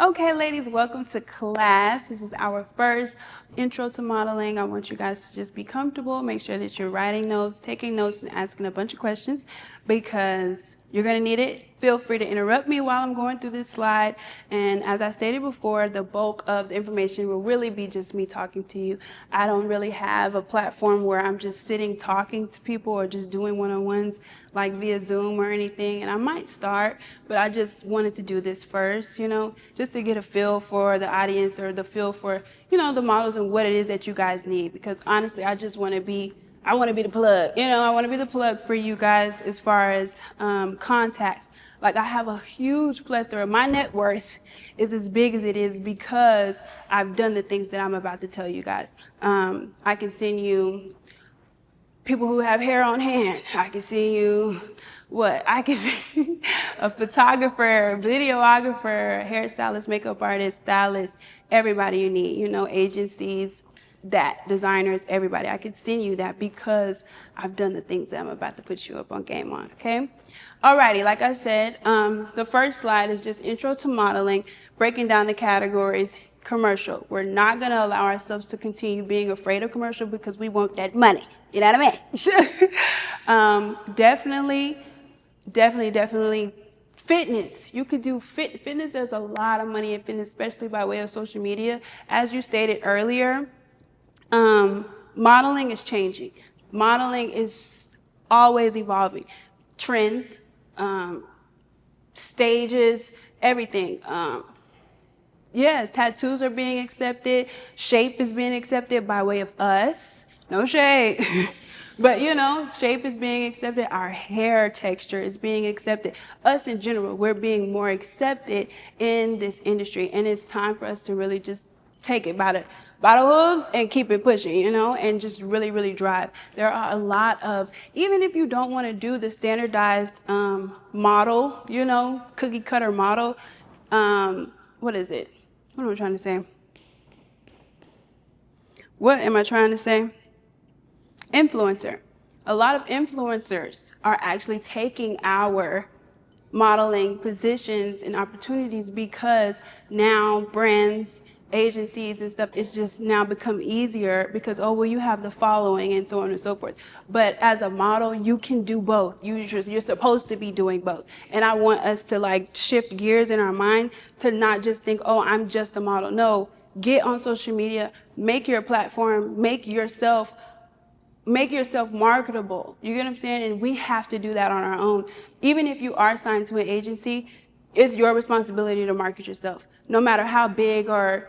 Okay, ladies, welcome to class. This is our first intro to modeling. I want you guys to just be comfortable. Make sure that you're writing notes, taking notes, and asking a bunch of questions because you're going to need it. Feel free to interrupt me while I'm going through this slide. And as I stated before, the bulk of the information will really be just me talking to you. I don't really have a platform where I'm just sitting talking to people or just doing one-on-ones like via Zoom or anything. And I might start, but I just wanted to do this first, just to get a feel for the audience or the feel for, the models and what it is that you guys need. Because honestly, I want to be the plug. I want to be the plug for you guys as far as contacts. Like, I have a huge plethora. My net worth is as big as it is because I've done the things that I'm about to tell you guys. I can send you people who have hair on hand. I can send you I can see a photographer, videographer, hairstylist, makeup artist, stylist, everybody you need, agencies, designers, everybody. I could send you that because I've done the things that I'm about to put you up on game on, okay? Alrighty, like I said, the first slide is just intro to modeling, breaking down the categories. Commercial. We're not going to allow ourselves to continue being afraid of commercial because we want that money. You know what I mean? Definitely fitness. You could do fitness. There's a lot of money in fitness, especially by way of social media. As you stated earlier, modeling is changing. Modeling is always evolving. Trends, stages, everything. Yes, tattoos are being accepted. Shape is being accepted by way of us. No shade. But, shape is being accepted. Our hair texture is being accepted. Us in general, we're being more accepted in this industry. And it's time for us to really just take it by the hooves and keep it pushing, and just really, really drive. There are a lot of, even if you don't want to do the standardized model, cookie cutter model, what is it? What am I trying to say? What am I trying to say? Influencer. A lot of influencers are actually taking our modeling positions and opportunities because now brands, agencies and stuff, it's just now become easier because, you have the following and so on and so forth. But as a model, you can do both. You're supposed to be doing both. And I want us to shift gears in our mind to not just think, I'm just a model. No, get on social media, make your platform, make yourself marketable. You get what I'm saying? And we have to do that on our own. Even if you are signed to an agency, it's your responsibility to market yourself, no matter how big or,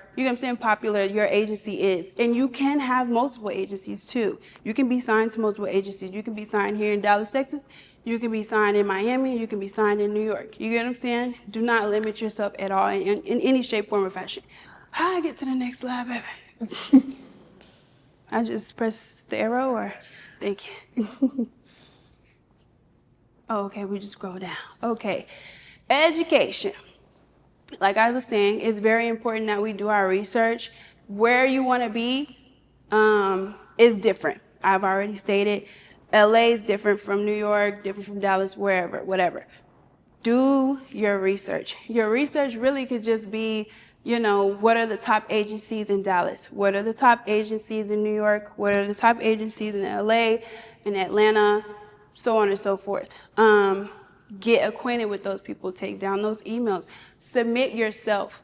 popular your agency is. And you can have multiple agencies too. You can be signed to multiple agencies. You can be signed here in Dallas, Texas. You can be signed in Miami. You can be signed in New York. You get what I'm saying? Do not limit yourself at all in any shape, form, or fashion. How do I get to the next slide, baby? I just press the arrow, or thank you. Okay, we just scroll down. Okay, education. Like I was saying, it's very important that we do our research. Where you want to be is different. I've already stated LA is different from New York, different from Dallas, wherever, whatever. Do your research. Your research really could just be, what are the top agencies in Dallas? What are the top agencies in New York? What are the top agencies in LA, in Atlanta, so on and so forth. Get acquainted with those people. Take down those emails. Submit yourself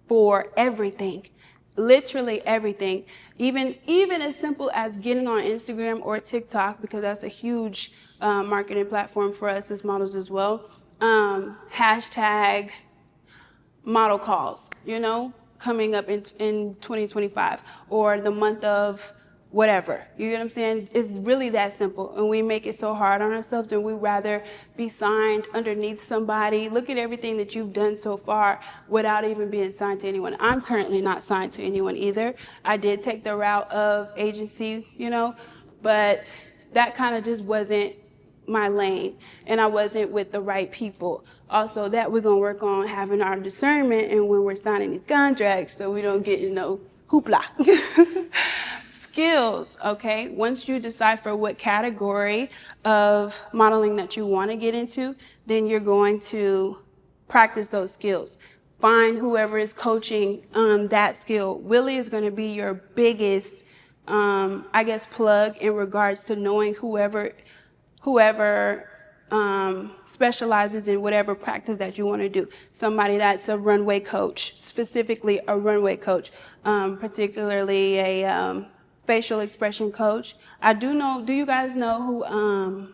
for everything. Literally everything. Even as simple as getting on Instagram or TikTok, because that's a huge marketing platform for us as models as well. Hashtag model calls, coming up in 2025 or the month of whatever. You get what I'm saying? It's really that simple. And we make it so hard on ourselves, and we'd rather be signed underneath somebody. Look at everything that you've done so far without even being signed to anyone. I'm currently not signed to anyone either. I did take the route of agency, but that kind of just wasn't my lane, and I wasn't with the right people. Also, that we're going to work on having our discernment and when we're signing these contracts so we don't get, hoopla. Skills, okay? Once you decipher what category of modeling that you want to get into, then you're going to practice those skills. find whoever is coaching that skill. Willie is going to be your biggest, I guess, plug in regards to knowing whoever specializes in whatever practice that you want to do. Somebody that's a runway coach, specifically a runway coach, particularly a facial expression coach. I do know, do you guys know who,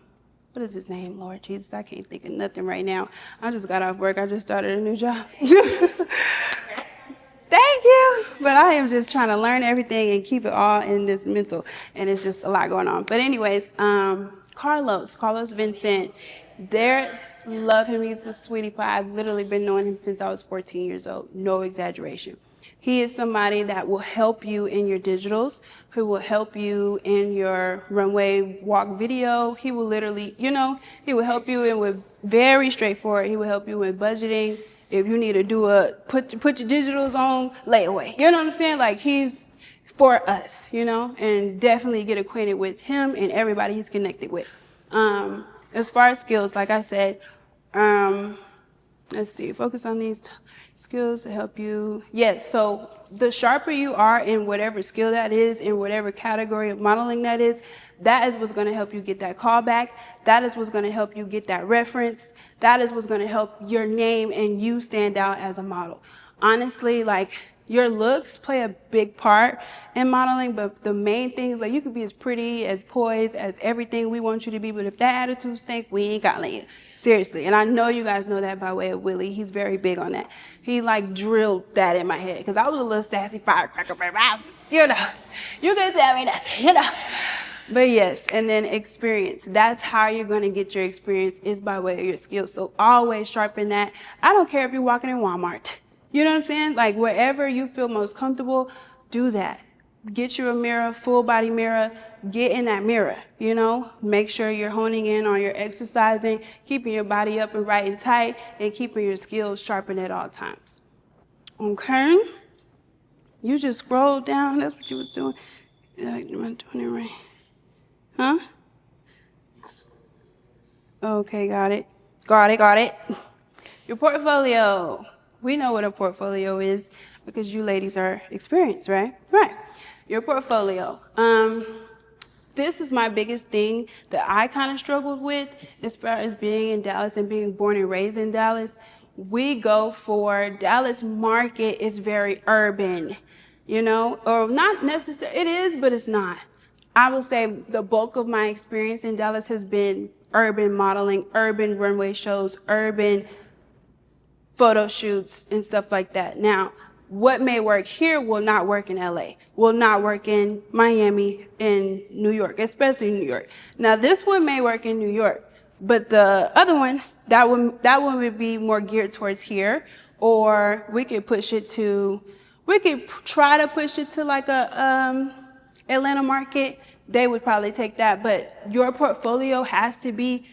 what is his name? Lord Jesus, I can't think of nothing right now. I just got off work. I just started a new job. Thank you. But I am just trying to learn everything and keep it all in this mental. And it's just a lot going on. But anyways, Carlos Vincent, love him. He's a sweetie pie. I've literally been knowing him since I was 14 years old. No exaggeration. He is somebody that will help you in your digitals, who will help you in your runway walk video. He will literally, he will help you in with very straightforward. He will help you with budgeting. If you need to do put your digitals on layaway, you know what I'm saying? Like, he's for us, and definitely get acquainted with him and everybody he's connected with. As far as skills, like I said, let's see, focus on these skills to help you. Yes, so the sharper you are in whatever skill that is, in whatever category of modeling that is what's going to help you get that call back. That is what's going to help you get that reference. That is what's going to help your name and you stand out as a model. Honestly, like, your looks play a big part in modeling, but the main things, like, you could be as pretty, as poised, as everything we want you to be, but if that attitude stink, we ain't got you. Seriously. And I know you guys know that by way of Willie. He's very big on that. He, like, drilled that in my head, because I was a little sassy firecracker, but you can tell me nothing, But yes, and then experience. That's how you're going to get your experience, is by way of your skills. So always sharpen that. I don't care if you're walking in Walmart. You know what I'm saying? Like, wherever you feel most comfortable, do that. Get you a mirror, full body mirror. Get in that mirror, Make sure you're honing in on your exercising, keeping your body up and right and tight, and keeping your skills sharpened at all times. Okay? You just scrolled down. That's what you was doing. Am I doing it right? Huh? Okay, got it. Your portfolio. We know what a portfolio is because you ladies are experienced, right? Right. Your portfolio. This is my biggest thing that I kind of struggled with as far as being in Dallas and being born and raised in Dallas. We go for Dallas market is very urban, or not necessarily. It is, but it's not. I will say the bulk of my experience in Dallas has been urban modeling, urban runway shows, urban photo shoots, and stuff like that. Now, what may work here will not work in LA, will not work in Miami, in New York, especially New York. Now, this one may work in New York, but the other one, that one would be more geared towards here, or we could try to push it to like a Atlanta market. They would probably take that, but your portfolio has to be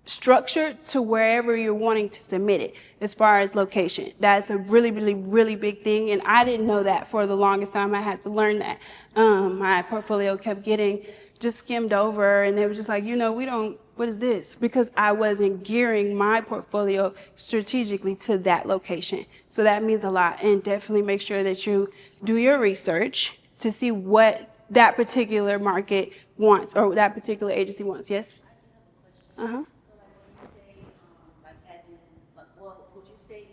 structured to wherever you're wanting to submit it as far as location. That's a really, really, really big thing, and I didn't know that for the longest time. I had to learn that. My portfolio kept getting just skimmed over, and they were just like, what is this? Because I wasn't gearing my portfolio strategically to that location. So that means a lot, and definitely make sure that you do your research to see what that particular market wants or that particular agency wants. Yes? Uh-huh. Would you say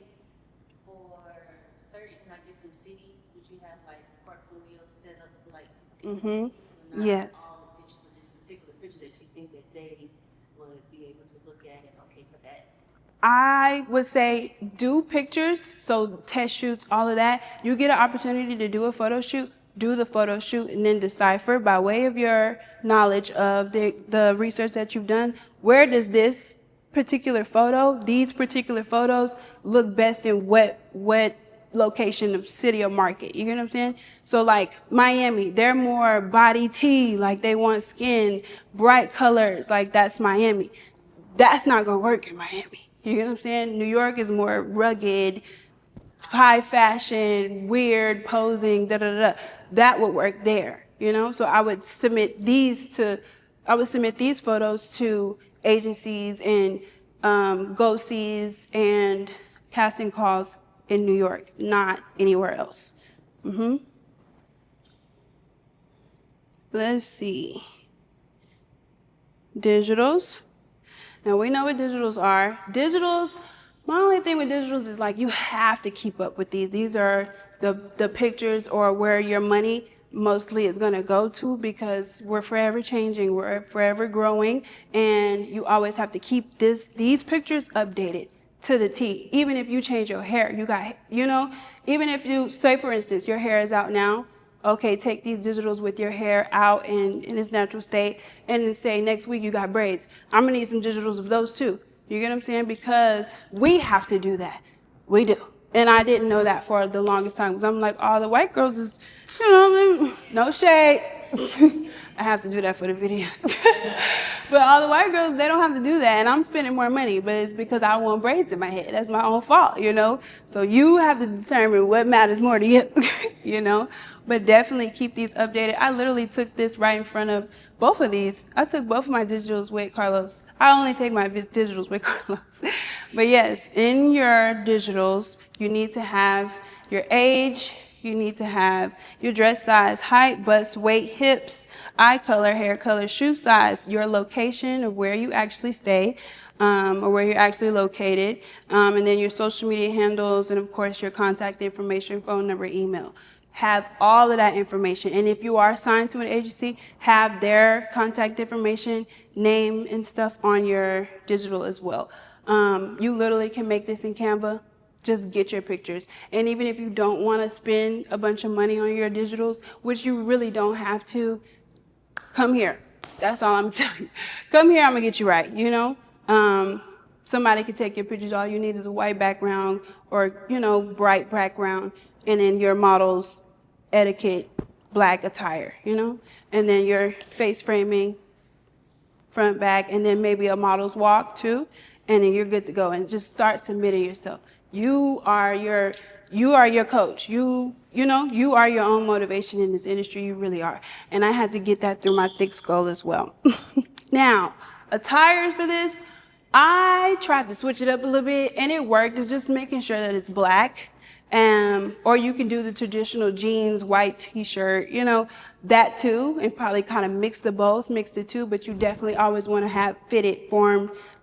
for certain different cities, would you have like portfolio set up like Yes. all the pictures, but this particular picture that you think that they would be able to look at and okay for that? I would say do pictures, so test shoots, all of that. You get an opportunity to do a photo shoot, do the photo shoot, and then decipher by way of your knowledge of the research that you've done, where does these particular photos look best in what location of city or market. You get what I'm saying? So like Miami, they're more body tea, like they want skin, bright colors, like that's Miami. That's not gonna work in Miami. You get what I'm saying? New York is more rugged, high fashion, weird posing, That would work there, So I would submit these photos to agencies and go-sees and casting calls in New York, not anywhere else. Let's see. Digitals. Now we know what digitals are. Digitals, my only thing with digitals is like you have to keep up with these. These are the pictures or where your money mostly is going to go to, because we're forever changing, we're forever growing, and you always have to keep these pictures updated to the T. Even if you change your hair, you got, even if you, say for instance, your hair is out now, okay, take these digitals with your hair out in its natural state, and then say next week you got braids. I'm gonna need some digitals of those too. You get what I'm saying? Because we have to do that. We do. And I didn't know that for the longest time, because I'm like, oh, the white girls is, no shade. I have to do that for the video. But all the white girls, they don't have to do that, and I'm spending more money, but it's because I want braids in my head. That's my own fault, So you have to determine what matters more to you, But definitely keep these updated. I literally took this right in front of both of these. I took both of my digitals with Carlos. I only take my digitals with Carlos. But yes, in your digitals, you need to have your age, you need to have your dress size, height, bust, weight, hips, eye color, hair color, shoe size, your location of where you actually stay, or where you're actually located, and then your social media handles, and of course your contact information, phone number, email. Have all of that information. And if you are assigned to an agency, have their contact information, name, and stuff on your digital as well. You literally can make this in Canva. Just get your pictures. And even if you don't want to spend a bunch of money on your digitals, which you really don't have to, come here. That's all I'm telling you. Come here, I'm going to get you right, Somebody could take your pictures. All you need is a white background or, bright background. And then your model's etiquette, black attire, And then your face framing, front, back, and then maybe a model's walk too. And then you're good to go. And just start submitting yourself. You are your coach. You are your own motivation in this industry. You really are. And I had to get that through my thick skull as well. Now, attires for this, I tried to switch it up a little bit, and it worked. It's just making sure that it's black. Or you can do the traditional jeans, white t-shirt, that too, and probably kind of mix the two, but you definitely always want to have fitted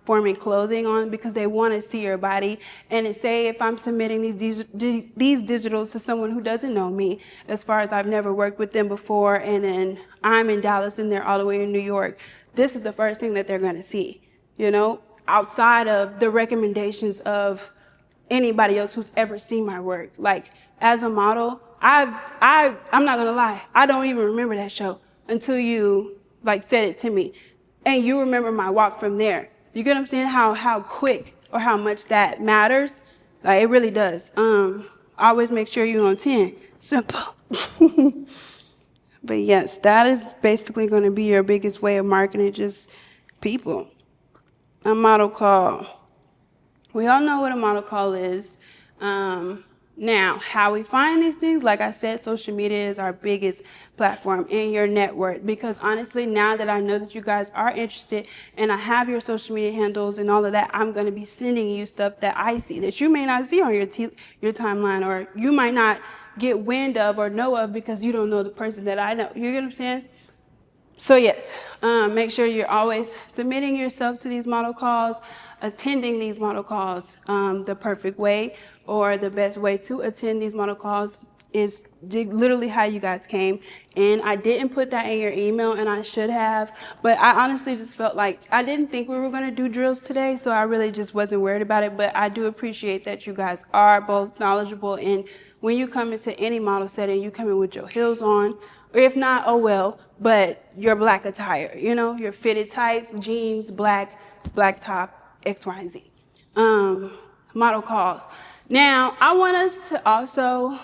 forming clothing on, because they want to see your body. And say if I'm submitting these digitals to someone who doesn't know me, as far as I've never worked with them before, and then I'm in Dallas and they're all the way in New York, this is the first thing that they're going to see, outside of the recommendations of anybody else who's ever seen my work. Like, as a model, I'm not gonna lie, I don't even remember that show until you said it to me, and you remember my walk from there. You get what I'm saying? How quick or how much that matters. It really does. Always make sure you're on 10. Simple. But yes, that is basically going to be your biggest way of marketing, just people. A model call. We all know what a model call is. Now, how we find these things, like I said, social media is our biggest platform in your network, because honestly, now that I know that you guys are interested and I have your social media handles and all of that, I'm going to be sending you stuff that I see that you may not see on your timeline, or you might not get wind of or know of because you don't know the person that I know. You get what I'm saying? So yes, make sure you're always submitting yourself to these model calls, attending these model calls. The perfect way or the best way to attend these model calls is literally how you guys came. And I didn't put that in your email, and I should have, but I honestly just felt like I didn't think we were going to do drills today, so I really just wasn't worried about it. But I do appreciate that you guys are both knowledgeable, and when you come into any model setting, you come in with your heels on, or if not, oh well, but your black attire, your fitted tights, jeans, black top, X, Y, and Z. Model calls. Now, I want us to also,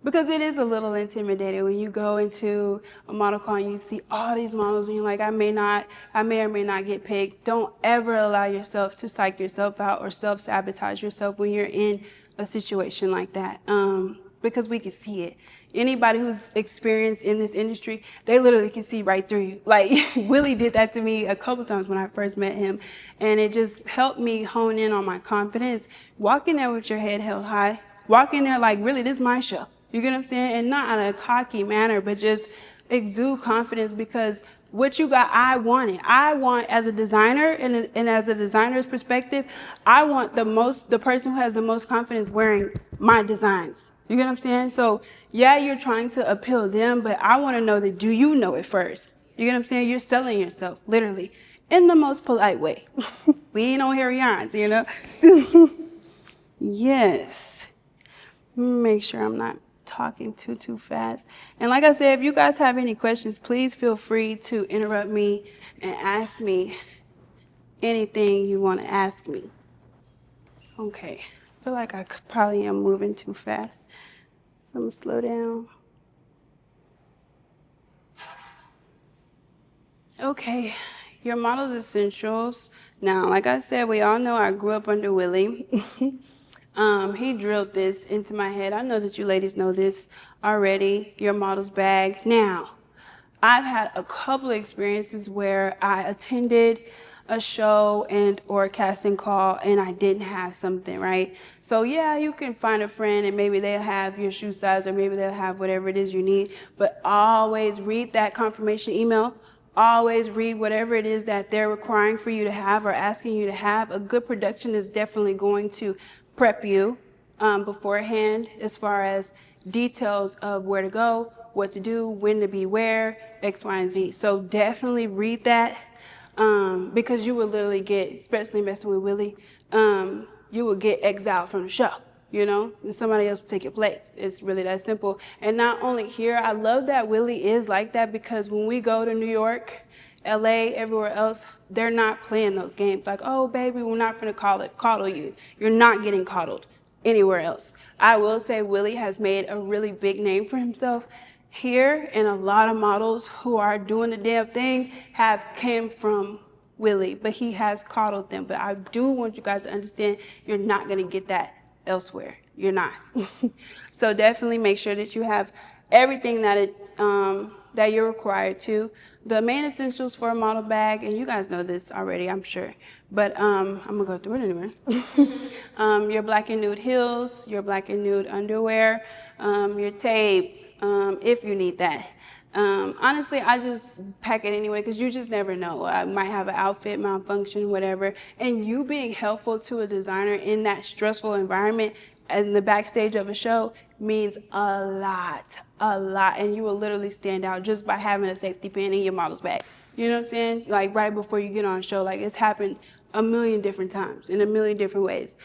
because it is a little intimidating when you go into a model call and you see all these models and you're like, I may or may not get picked. Don't ever allow yourself to psych yourself out or self-sabotage yourself when you're in a situation like that. because we can see it. Anybody who's experienced in this industry, they literally can see right through you. Like Willie did that to me a couple times when I first met him, and it just helped me hone in on my confidence. Walk in there with your head held high. Walk in there like, really, this is my show. You get what I'm saying? And not in a cocky manner, but just exude confidence, because what you got, I want it. I want, as a designer, and as a designer's perspective, I want the person who has the most confidence wearing my designs. You get what I'm saying? So yeah, you're trying to appeal them, but I want to know that, do you know it first? You get what I'm saying? You're selling yourself, literally, in the most polite way. We ain't on Reajine, you know? Yes. Make sure I'm not talking too fast. And like I said, if you guys have any questions, please feel free to interrupt me and ask me anything you want to ask me. Okay. I feel like I probably am moving too fast. So I'm going to slow down. Okay. Your model's essentials. Now, like I said, we all know I grew up under Willie. He drilled this into my head. I know that you ladies know this already, your model's bag. Now, I've had a couple of experiences where I attended a show and or a casting call and I didn't have something, right? So yeah, you can find a friend and maybe they'll have your shoe size or maybe they'll have whatever it is you need, but always read that confirmation email. Always read whatever it is that they're requiring for you to have or asking you to have. A good production is definitely going to prep you beforehand as far as details of where to go, what to do, when to be where, X, Y, and Z. So definitely read that because you will literally get, especially messing with Willie, you will get exiled from the show. You know, and somebody else will take your place. It's really that simple. And not only here, I love that Willie is like that, because when we go to New York, LA, everywhere else, they're not playing those games. Like, oh, baby, we're not going to coddle you. You're not getting coddled anywhere else. I will say Willie has made a really big name for himself here, and a lot of models who are doing the damn thing have came from Willie, but he has coddled them. But I do want you guys to understand, you're not going to get that elsewhere. You're not. So definitely make sure that you have everything that you're required to. The main essentials for a model bag, and you guys know this already, I'm sure, but I'm gonna go through it anyway. Your black and nude heels, your black and nude underwear, your tape, if you need that. Honestly, I just pack it anyway because you just never know. I might have an outfit malfunction, whatever. And you being helpful to a designer in that stressful environment in the backstage of a show means a lot. And you will literally stand out just by having a safety pin in your model's bag. You know what I'm saying? Like right before you get on a show, like it's happened a million different times in a million different ways.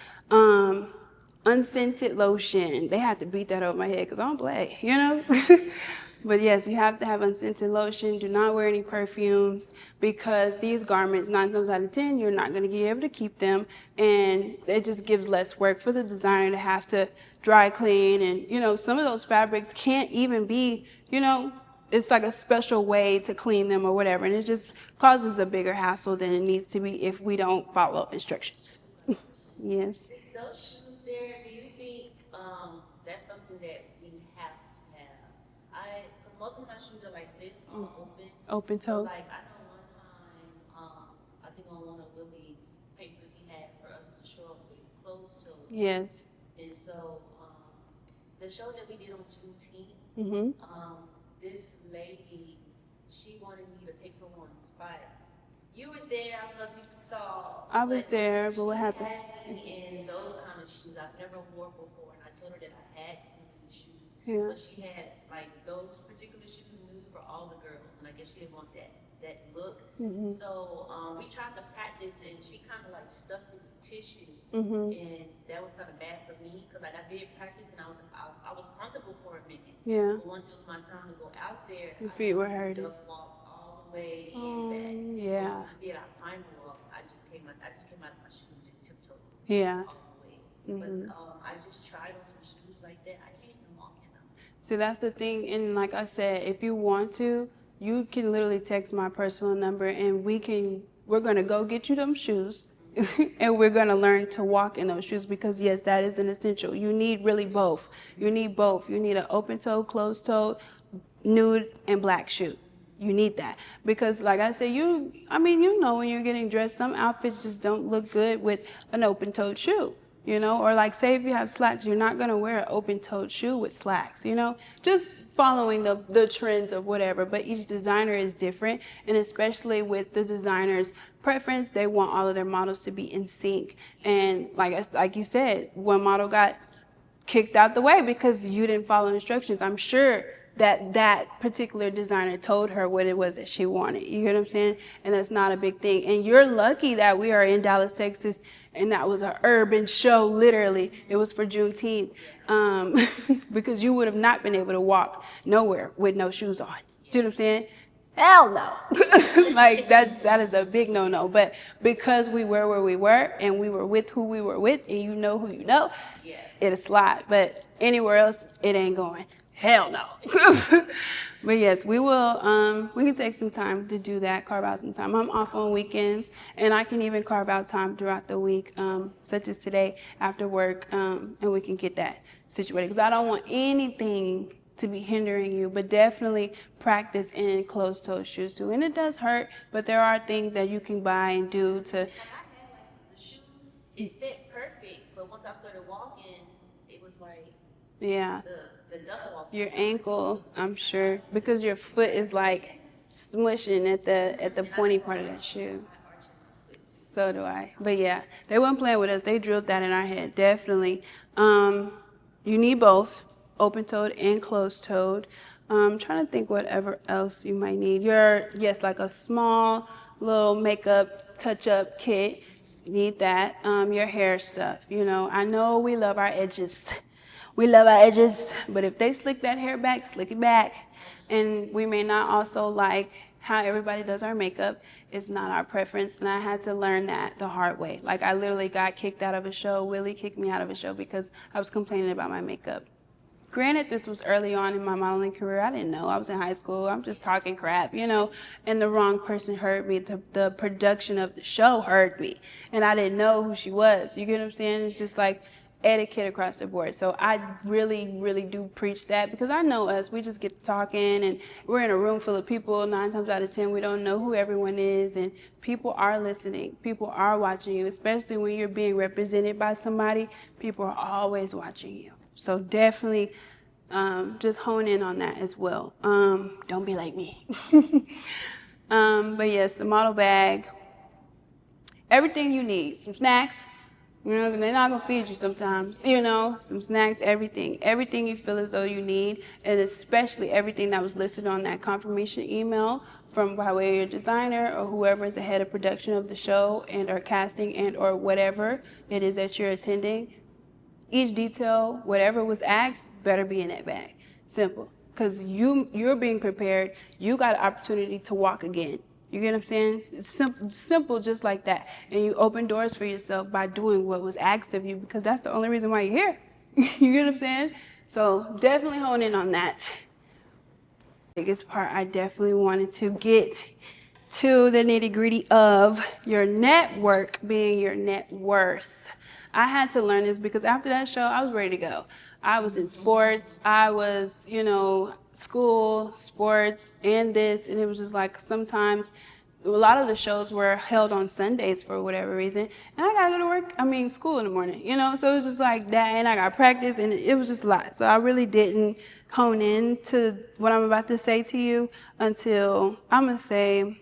Unscented lotion. They have to beat that over my head because I don't play, you know? But yes, you have to have unscented lotion. Do not wear any perfumes because these garments, 9 times out of 10, you're not going to be able to keep them. And it just gives less work for the designer to have to dry clean. And, you know, some of those fabrics can't even be, you know, it's like a special way to clean them or whatever. And it just causes a bigger hassle than it needs to be if we don't follow instructions. Yes. Those shoes there, do you think that's something that we have to have? Cause most of my shoes are like this, all open. Open toe. So like I know one time, I think on one of Willie's papers he had for us to show up with closed toes. Yes. And so the show that we did on Juneteenth, this lady, she wanted me to take someone's spot. You were there, I don't know if you saw. I was there, but what happened? In those kind of shoes I've never worn before, and I told her that I had some of these shoes. Yeah. But she had like those particular shoes new for all the girls, and I guess she didn't want that look. So we tried to practice, and she kind of like stuffed it with tissue, and that was kind of bad for me because like I did practice, and I was comfortable for a minute. Yeah. But once it was my turn to go out there, Your feet were hurting. Walk all the way in back. Yeah. When we did our final walk, I just came out of my shoes, just tiptoed. Yeah. All the way. But I just tried on some shoes like that. I can't even walk in them. So that's the thing. And like I said, if you want to, you can literally text my personal number and we're going to go get you them shoes. And we're going to learn to walk in those shoes because, yes, that is an essential. You need really both. You need both. You need an open-toed, closed-toed, nude, and black shoe. You need that because, like I said, you know when you're getting dressed, some outfits just don't look good with an open-toed shoe. Or like say if you have slacks, you're not gonna wear an open-toed shoe with slacks, just following the trends of whatever. But each designer is different, and especially with the designer's preference, they want all of their models to be in sync. And like you said, one model got kicked out the way because you didn't follow instructions. I'm sure that particular designer told her what it was that she wanted. You hear what I'm saying? And that's not a big thing. And you're lucky that we are in Dallas, Texas, and that was an urban show, literally. It was for Juneteenth, because you would have not been able to walk nowhere with no shoes on. See what I'm saying? Hell no. Like that is a big no-no. But because we were where we were and we were with who we were with, and you know who you know, it'll slide. But anywhere else, it ain't going. Hell no. But yes, we will, we can take some time to do that, carve out some time. I'm off on weekends, and I can even carve out time throughout the week, such as today after work, and we can get that situated. Because I don't want anything to be hindering you, but definitely practice in closed-toed shoes too. And it does hurt, but there are things that you can buy and do to. Like I had like the shoe, it fit perfect, but once I started walking, it was like Yeah. the double walk. Your ankle, I'm sure, because your foot is like smushing at the pointy part of that shoe. So do I. But yeah, they weren't playing with us. They drilled that in our head, definitely. You need both, open-toed and closed-toed. I'm trying to think whatever else you might need. Like a small little makeup touch-up kit. Need that. Your hair stuff. I know we love our edges. We love our edges, but if they slick that hair back, slick it back. And we may not also like how everybody does our makeup. It's not our preference, and I had to learn that the hard way. Like I literally got kicked out of a show. Willie kicked me out of a show because I was complaining about my makeup. Granted, this was early on in my modeling career. I didn't know. I was in high school. I'm just talking crap, and the wrong person heard me. The production of the show heard me, and I didn't know who she was. You get what I'm saying? It's just like etiquette across the board. So I really, really do preach that because I know us. We just get talking, and we're in a room full of people. 9 times out of 10, we don't know who everyone is, and people are listening. People are watching you, especially when you're being represented by somebody. People are always watching you. So definitely just hone in on that as well. Don't be like me. But yes, the model bag, everything you need, some snacks. They're not gonna feed you sometimes, some snacks, everything you feel as though you need, and especially everything that was listed on that confirmation email from by way of your designer or whoever is the head of production of the show and or casting and or whatever it is that you're attending. Each detail, whatever was asked, better be in that bag. Simple, because you're being prepared. You got an opportunity to walk again. You get what I'm saying? It's simple just like that. And you open doors for yourself by doing what was asked of you because that's the only reason why you're here. You get what I'm saying? So definitely hone in on that. Biggest part, I definitely wanted to get to the nitty-gritty of your network being your net worth. I had to learn this because after that show, I was ready to go. I was in sports. I was, school, sports, and this. And it was just like sometimes a lot of the shows were held on Sundays for whatever reason. And I got to go to school in the morning, So it was just like that. And I got practice, and it was just a lot. So I really didn't hone in to what I'm about to say to you until, I'm going to say,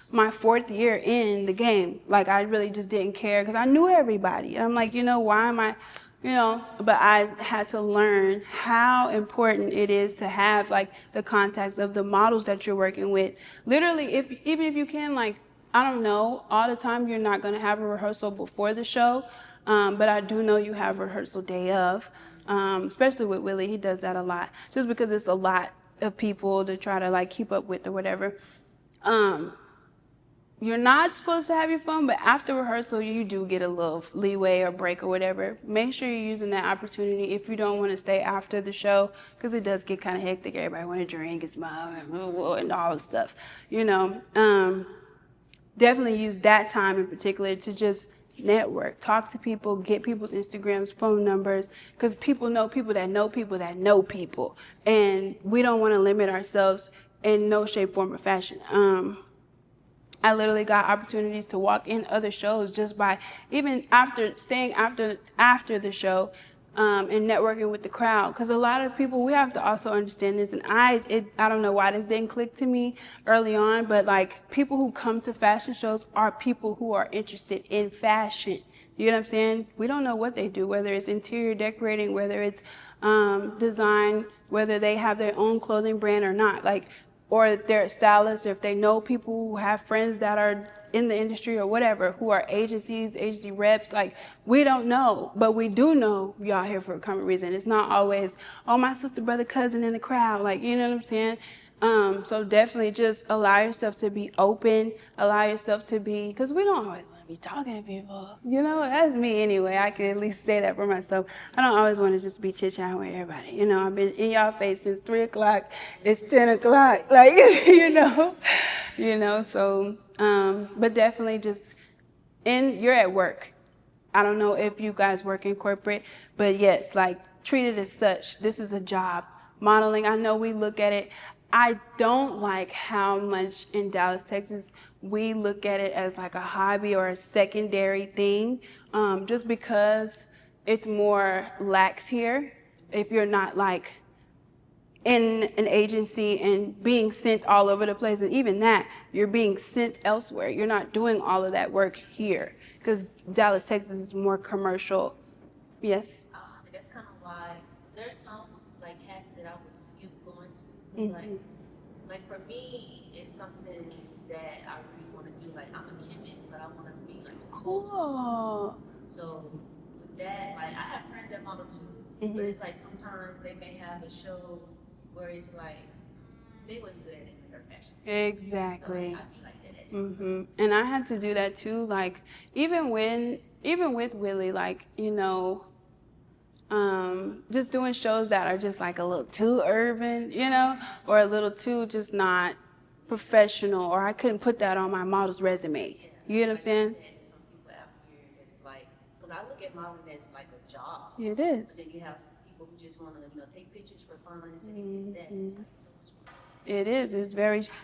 my 4th year in the game. Like, I really just didn't care because I knew everybody. And I'm like, why am I, but I had to learn how important it is to have, like, the contacts of the models that you're working with. Literally, even if you can, like, I don't know, all the time you're not going to have a rehearsal before the show, but I do know you have rehearsal day of, especially with Willie. He does that a lot, just because it's a lot of people to try to, like, keep up with or whatever. You're not supposed to have your phone, but after rehearsal, you do get a little leeway or break or whatever. Make sure you're using that opportunity if you don't want to stay after the show, because it does get kind of hectic. Everybody want to drink and smoke and all this stuff, Definitely use that time in particular to just network, talk to people, get people's Instagrams, phone numbers, because people know people that know people that know people, and we don't want to limit ourselves in no shape, form, or fashion. I literally got opportunities to walk in other shows just by even after staying after the show, and networking with the crowd. Because a lot of people, we have to also understand this, and I don't know why this didn't click to me early on, but like people who come to fashion shows are people who are interested in fashion. You know what I'm saying? We don't know what they do, whether it's interior decorating, whether it's design, whether they have their own clothing brand or not. Like, or if they're stylists, or if they know people who have friends that are in the industry or whatever, who are agencies, agency reps. Like, we don't know, but we do know y'all here for a common reason. It's not always, oh, my sister, brother, cousin in the crowd. Like, you know what I'm saying? So definitely just allow yourself to be open, allow yourself to be, because we don't always want to be talking to people. You know, that's me anyway. I can at least say that for myself. I don't always want to just be chit-chatting with everybody. You know, I've been in y'all face since 3 o'clock. It's 10 o'clock. Like, you know, so, but definitely just, you're at work. I don't know if you guys work in corporate, but yes, like, treat it as such. This is a job. Modeling, I know we look at it. I don't like how much in Dallas, Texas, we look at it as like a hobby or a secondary thing, just because it's more lax here. If you're not like in an agency and being sent all over the place, and even that, you're being sent elsewhere. You're not doing all of that work here, because Dallas, Texas is more commercial. Yes? That's kind of why there's some like casting that I was going to. Like for me, it's something that I really want to do. Like, I'm a chemist, but I want to be like a Cool. So with that, like, I have friends that model too, but it's like sometimes they may have a show where it's like they wouldn't do that in their fashion. Exactly. So, like, I'd be like that. And I had to do that too. Like, even with Willie, like, you know, just doing shows that are just like a little too urban, you know, or a little too just not professional, or I couldn't put that on my model's resume. You know what I'm saying? Some people out here that's like, because I look at modeling as like a job. It is. Then you have some people who just want to, take pictures for fun and say that. It's like so much more. It is.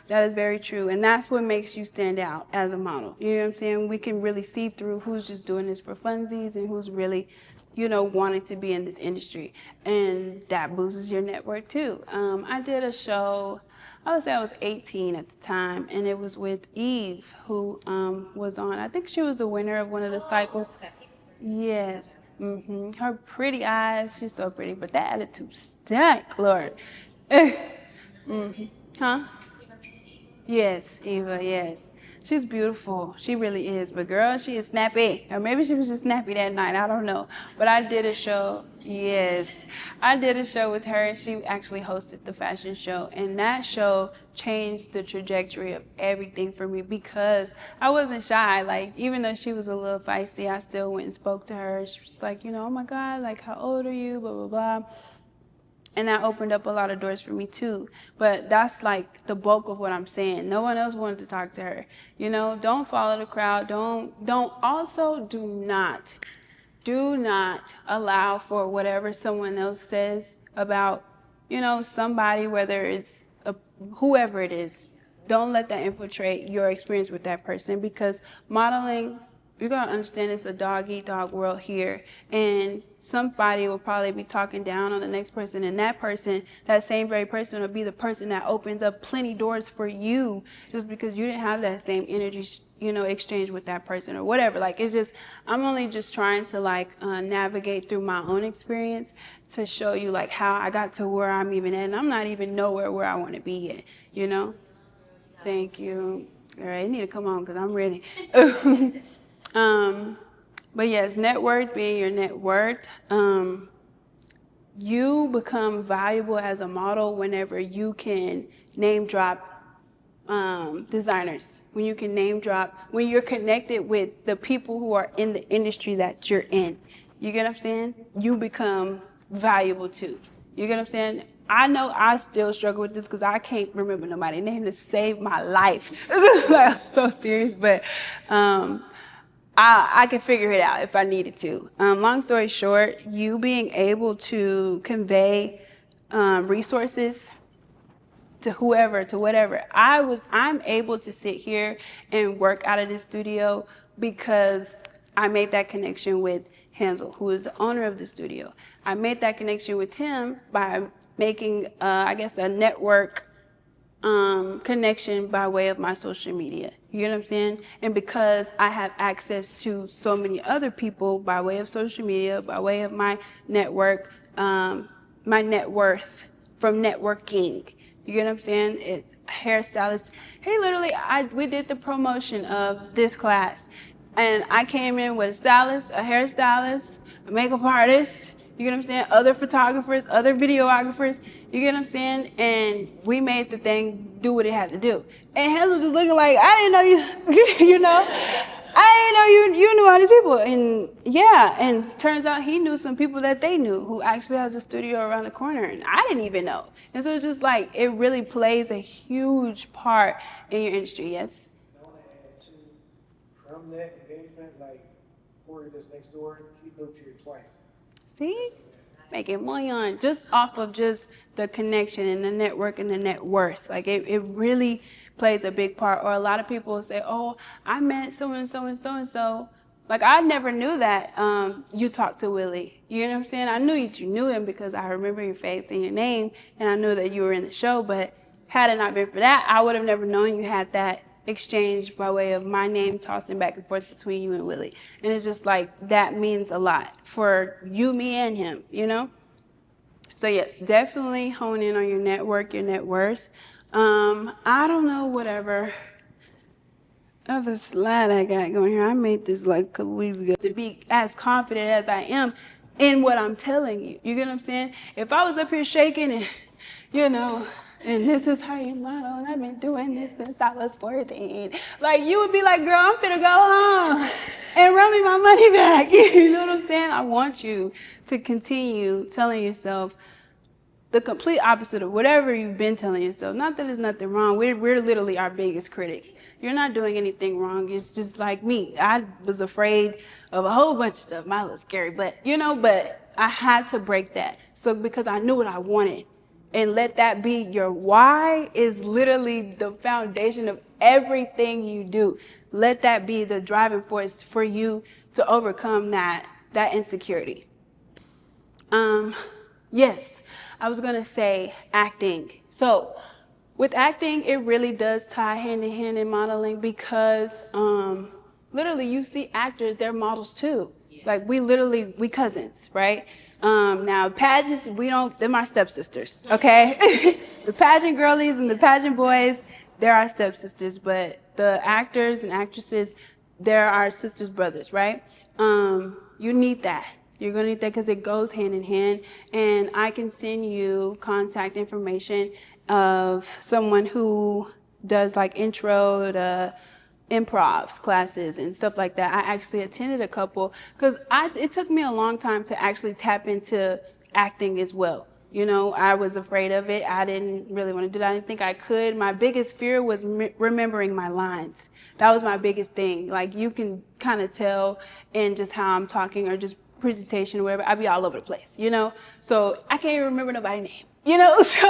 That is very true. And that's what makes you stand out as a model. You know what I'm saying? We can really see through who's just doing this for funsies and who's really, wanting to be in this industry. And that boosts your network too. I did a show, I would say I was 18 at the time, and it was with Eve, who was on, I think she was the winner of one of the cycles. Yes. Her pretty eyes, she's so pretty, but that attitude stank, Lord. Huh? Yes, Eva, yes. She's beautiful. She really is. But girl, she is snappy. Or maybe she was just snappy that night. I don't know. But I did a show. Yes. I did a show with her. She actually hosted the fashion show. And that show changed the trajectory of everything for me, because I wasn't shy. Like, even though she was a little feisty, I still went and spoke to her. She was like, oh my God, like, how old are you? Blah, blah, blah. And that opened up a lot of doors for me too. But that's like the bulk of what I'm saying. No one else wanted to talk to her. Don't follow the crowd. Do not allow for whatever someone else says about, somebody, whether it's whoever it is. Don't let that infiltrate your experience with that person, because modeling, you're going to understand, it's a dog-eat-dog world here, and somebody will probably be talking down on the next person, and that same very person will be the person that opens up plenty doors for you, just because you didn't have that same energy, exchange with that person or whatever. Like, it's just, I'm only just trying to navigate through my own experience to show you like how I got to where I'm even at, and I'm not even nowhere where I want to be yet, Thank you. All right, you need to come on, because I'm ready. But yes, net worth being your net worth. You become valuable as a model whenever you can name drop designers, when you can name drop, when you're connected with the people who are in the industry that you're in. You get what I'm saying? You become valuable too. You get what I'm saying? I know I still struggle with this because I can't remember nobody's name to save my life. I'm so serious, but I can figure it out if I needed to. Long story short, you being able to convey resources to whoever, to whatever. I'm able to sit here and work out of this studio because I made that connection with Hansel, who is the owner of the studio. I made that connection with him by making, I guess, a network connection by way of my social media. You know what I'm saying? And because I have access to so many other people by way of social media, by way of my network, my net worth from networking. You get what I'm saying? Hairstylist. Hey, literally, we did the promotion of this class, and I came in with a stylist, a hairstylist, a makeup artist. You get what I'm saying? Other photographers, other videographers. You get what I'm saying? And we made the thing do what it had to do. And Hansel just looking like, I didn't know you, you know? I didn't know you knew all these people. And yeah, and turns out he knew some people that they knew who actually has a studio around the corner. And I didn't even know. And so it's just like, it really plays a huge part in your industry, yes? I want to add too, from that engagement, like Corey that's next door, he moved here twice. See? Making million just off of just the connection and the network and the net worth. Like it really plays a big part. Or a lot of people will say, oh, I met so-and-so and so-and-so. Like I never knew that you talked to Willie. You know what I'm saying? I knew you knew him because I remember your face and your name and I knew that you were in the show. But had it not been for that, I would have never known you had that exchange by way of my name tossing back and forth between you and Willie. And it's just like, that means a lot for you, me, and him, you know? So yes, definitely hone in on your network, your net worth. I don't know, whatever other slide I got going here. I made this like a couple weeks ago. To be as confident as I am in what I'm telling you. You get what I'm saying? If I was up here shaking and, you know, and this is how you model, and I've been doing this since I was 14. Like, you would be like, girl, I'm finna go home and run me my money back. You know what I'm saying? I want you to continue telling yourself the complete opposite of whatever you've been telling yourself. Not that there's nothing wrong. We're literally our biggest critics. You're not doing anything wrong. It's just like me. I was afraid of a whole bunch of stuff. Mine was scary, but I had to break that. So because I knew what I wanted. And let that be your why is literally the foundation of everything you do. Let that be the driving force for you to overcome that insecurity. Yes, I was gonna say acting. So with acting, it really does tie hand in hand in modeling because literally you see actors, they're models too. Like we cousins, right? Now pageants, they're my stepsisters, okay? The pageant girlies and the pageant boys, they're our stepsisters, but the actors and actresses, they're our sisters, brothers, right? You need that. You're gonna need that because it goes hand in hand. And I can send you contact information of someone who does like intro to improv classes and stuff like that. I actually attended a couple because it took me a long time to actually tap into acting as well. You know, I was afraid of it. I didn't really want to do that. I didn't think I could. My biggest fear was remembering my lines. That was my biggest thing. Like you can kind of tell in just how I'm talking or just presentation or whatever, I'd be all over the place, you know? So I can't even remember nobody's name, you know? So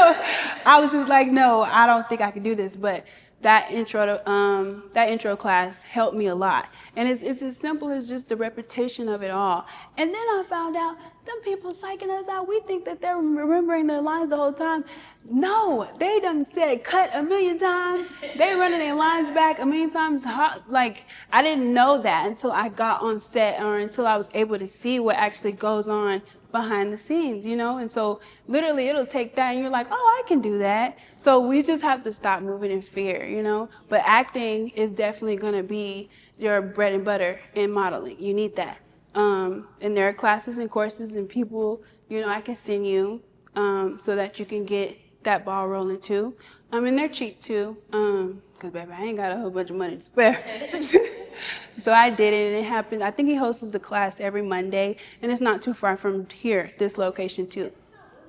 I was just like, no, I don't think I could do this. But that intro class helped me a lot. And it's as simple as just the repetition of it all. And then I found out them people psyching us out. We think that they're remembering their lines the whole time. No, they done said cut a million times. They running their lines back a million times. Like, I didn't know that until I got on set or until I was able to see what actually goes on behind the scenes, you know? And so literally it'll take that and you're like, oh, I can do that. So we just have to stop moving in fear, you know? But acting is definitely gonna be your bread and butter in modeling. You need that. And there are classes and courses and people, you know, I can send you so that you can get that ball rolling too. And they're cheap too, because baby, I ain't got a whole bunch of money to spare. So I did it and it happened. I think he hosts the class every Monday and it's not too far from here, this location too. Willie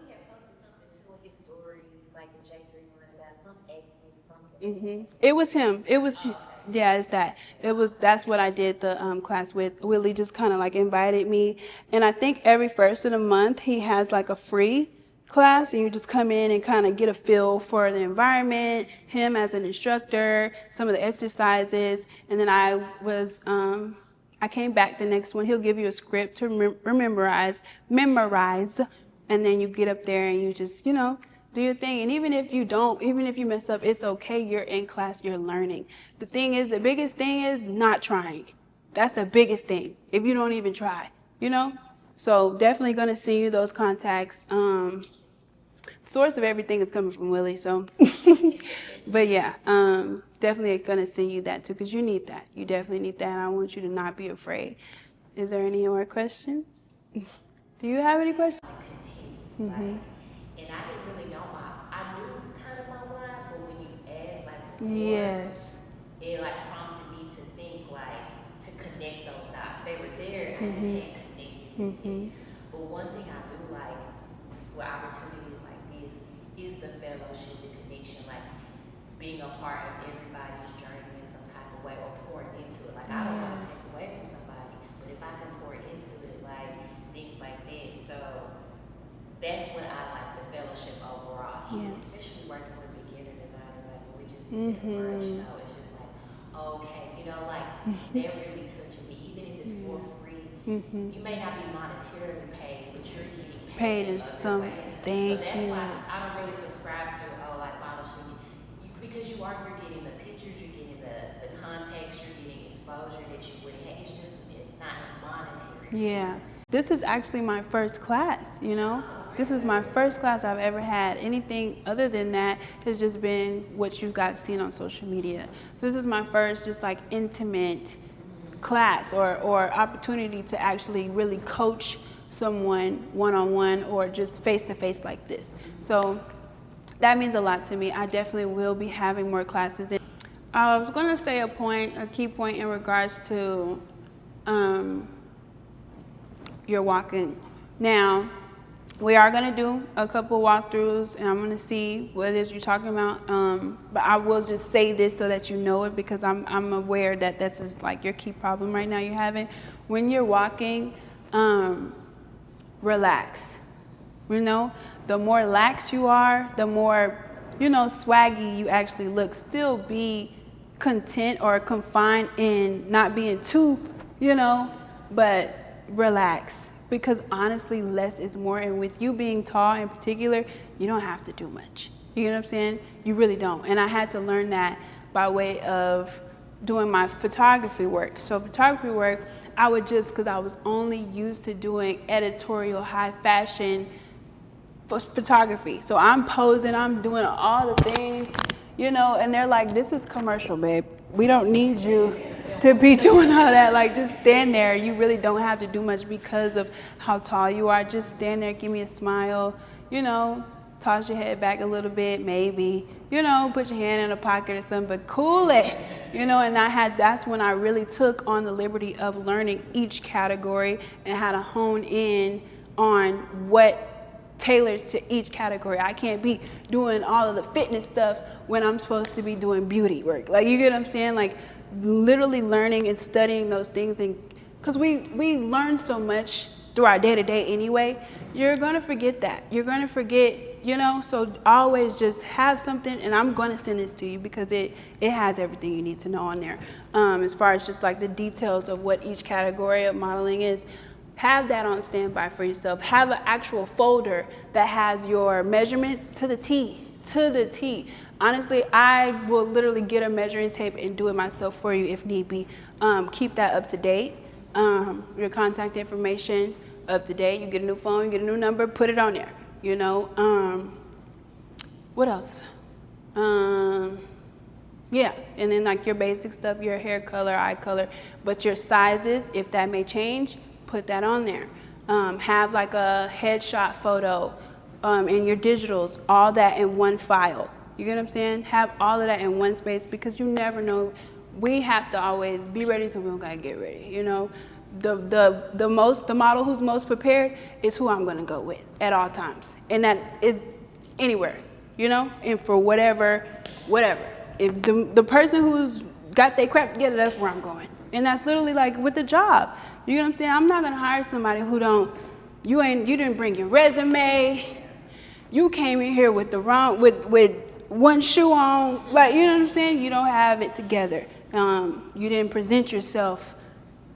had posted something too in his story, like a J3 one about some acting, something. It was him. It was Yeah, it's that. That's what I did the class with. Willie just kind of like invited me, and I think every first of the month he has like a free class, and you just come in and kind of get a feel for the environment, him as an instructor, some of the exercises, and then I came back the next one. He'll give you a script to memorize, and then you get up there and you just, do your thing. And even if you mess up, it's okay. You're in class, you're learning. The biggest thing is not trying. That's the biggest thing. If you don't even try, So definitely gonna send you those contacts. Source of everything is coming from Willie, so. But yeah, definitely gonna send you that too, because you need that. You definitely need that, and I want you to not be afraid. Is there any more questions? Do you have any questions? Continue, and I didn't really know I knew kind of my why, but when you asked Yes. it prompted me to think to connect those dots. They were there, I just hadn't connected. But one thing I do like with opportunities like this is the fellowship, the connection, being a part of everybody's journey in some type of way or pouring into it. I don't want to take away from somebody, but if I can pour into it, things like that. So that's what I like, the fellowship overall, especially working with beginner designers, we just did that merge. So it's just okay, that really touches me, even if it's for free. You may not be monetarily paid, but you're getting paid in some way. Thank you. So that's why I don't really subscribe to model shooting, because you're getting the pictures, you're getting the context, you're getting exposure that you wouldn't have. It's just not monetary. Yeah. This is actually my first class, This is my first class I've ever had. Anything other than that has just been what you guys seen on social media. So this is my first just intimate class or opportunity to actually really coach someone one-on-one or just face-to-face like this. So that means a lot to me. I definitely will be having more classes. I was going to say a key point in regards to your walk-in. Now, we are going to do a couple walkthroughs, and I'm going to see what it is you're talking about. But I will just say this so that you know it, because I'm aware that this is your key problem right now you're having. When you're walking, relax. The more lax you are, the more, swaggy you actually look. Still be content or confined in not being too, but relax. Because honestly, less is more. And with you being tall in particular, you don't have to do much. You know what I'm saying? You really don't. And I had to learn that by way of doing my photography work. So photography work, I would because I was only used to doing editorial, high fashion photography. So I'm posing, I'm doing all the things, and they're like, this is commercial, babe. We don't need you to be doing all that. Just stand there. You really don't have to do much because of how tall you are. Just stand there, give me a smile, toss your head back a little bit, maybe, put your hand in a pocket or something, but cool it, and that's when I really took on the liberty of learning each category and how to hone in on what tailors to each category. I can't be doing all of the fitness stuff when I'm supposed to be doing beauty work. You get what I'm saying? Literally learning and studying those things, and because we learn so much through our day-to-day anyway, you're gonna forget that. You're gonna forget, so always just have something, and I'm gonna send this to you because it has everything you need to know on there. As far as just the details of what each category of modeling is, have that on standby for yourself. Have an actual folder that has your measurements to the T. Honestly, I will literally get a measuring tape and do it myself for you if need be. Keep that up to date. Your contact information up to date. You get a new phone, you get a new number, put it on there. What else? Yeah, and then your basic stuff, your hair color, eye color, but your sizes, if that may change, put that on there. Have a headshot photo in your digitals, all that in one file. You get what I'm saying? Have all of that in one space, because you never know. We have to always be ready, so we don't gotta get ready. The model who's most prepared is who I'm gonna go with at all times, and that is anywhere. And for whatever. If the person who's got their crap together, that's where I'm going. And that's literally like with the job. You know what I'm saying? I'm not gonna hire somebody who you didn't bring your resume. You came in here with the wrong, with one shoe on, like, you know what I'm saying? You don't have it together. You didn't present yourself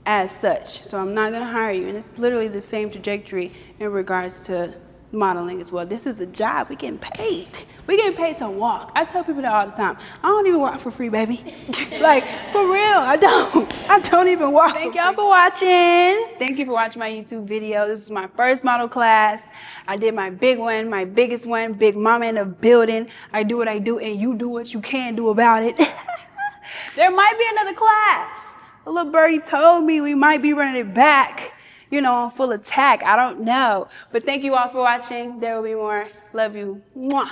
as such. So I'm not gonna hire you. And it's literally the same trajectory in regards to modeling as well. This is a job. We getting paid. We getting paid to walk. I tell people that all the time. I don't even walk for free, baby. Like, for real, I don't even walk. Thank y'all for watching. Thank you for watching my YouTube video. This is my first model class. I did my big one, my biggest one, big mama in the building. I do what I do and you do what you can do about it. There might be another class. A little birdie told me we might be running it back, you know, on full attack. I don't know. But thank you all for watching. There will be more. Love you. Mwah.